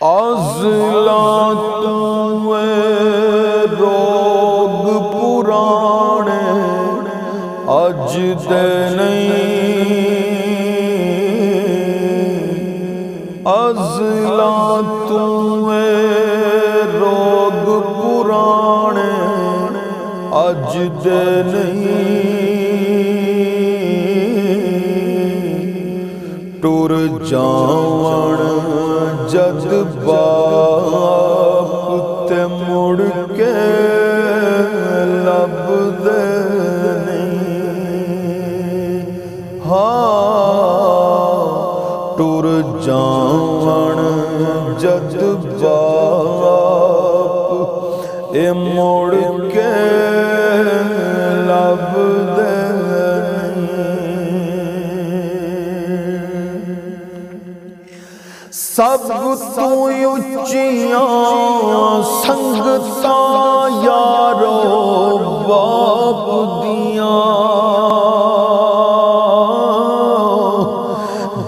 عضلات روگ پرانے اج دے نہیں، عضلات روگ پرانے اج دے نہیں، ٹر جاون جد باپ تے مڑ کے لبدے نہیں، ہاں ٹر جاون جد باپ اے مڑ کے لبدے سب تو اچیاں سنگتاں یارو باپ دیاں،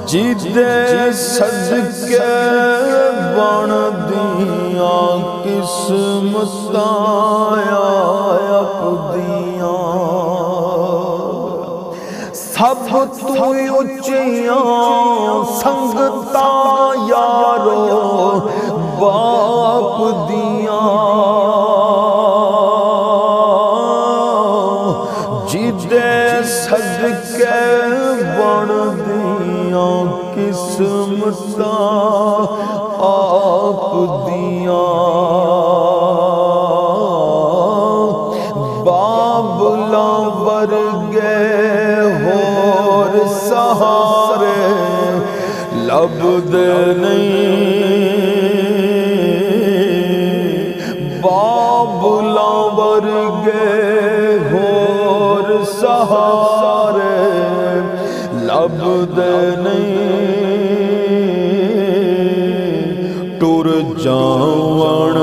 جدے صدقے بن دیاں قسمتاں آپ دیاں، سب تو اچیاں سنگتاں یارو باپ دیاں، جدے صدقے بن دیاں قسمتاں آپ دیاں، بابلاں ورگے ہور سہارے لبدے نہیں، بابلاں ورگے ہور سہارے لبدے نہیں، ٹر جاون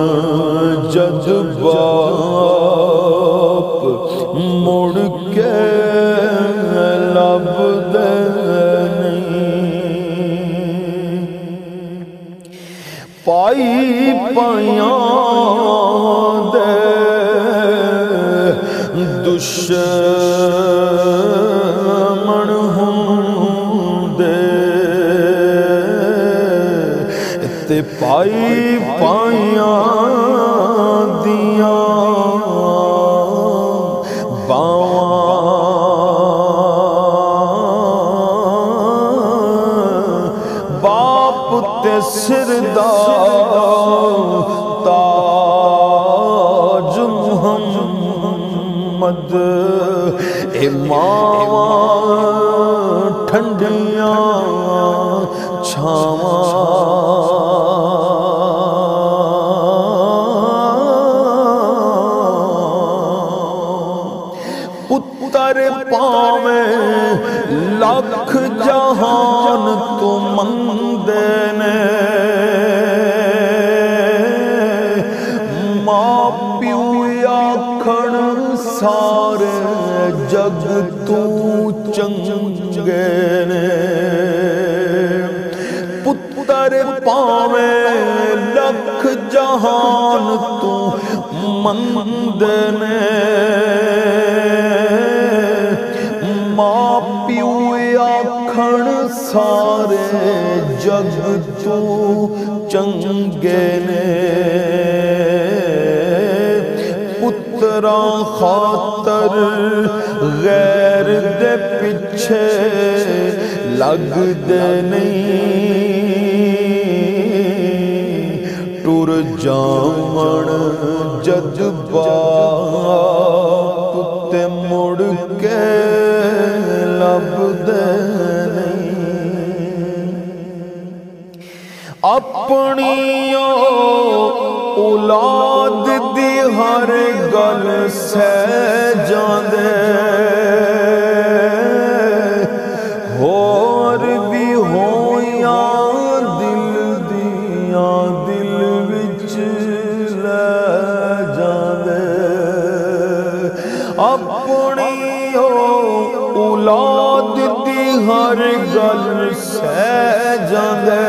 جد باپ مڑ کے لبدے نہیں، پائی پائیاں دے دشمن ہوندے تے پائی پائیاں دیاں باپ تے سر دا تاج محمد، اے ماواں ٹھنڈیاں چھاواں، پتر پاویں لکھ جہان تو مندے نے، ماں پیو آکھن سارے جگ تو چنگے نے، پتر پاویں لکھ جہان تو مندے نے، ماں پیو آکھن سارے جگ تو چنگے نے، پتراں خاطر غیر دے پچھے لگ دے نہیں، ٹر جاون جد باپ تے مڑ کے لبدے نہیں، اپنی اولاد دی ہر گل سہ جاندے، ہور بھی ہویاں دل دیاں دل وچ لے جاندے، اپنی اولاد دی ہر گل سہ جاندے،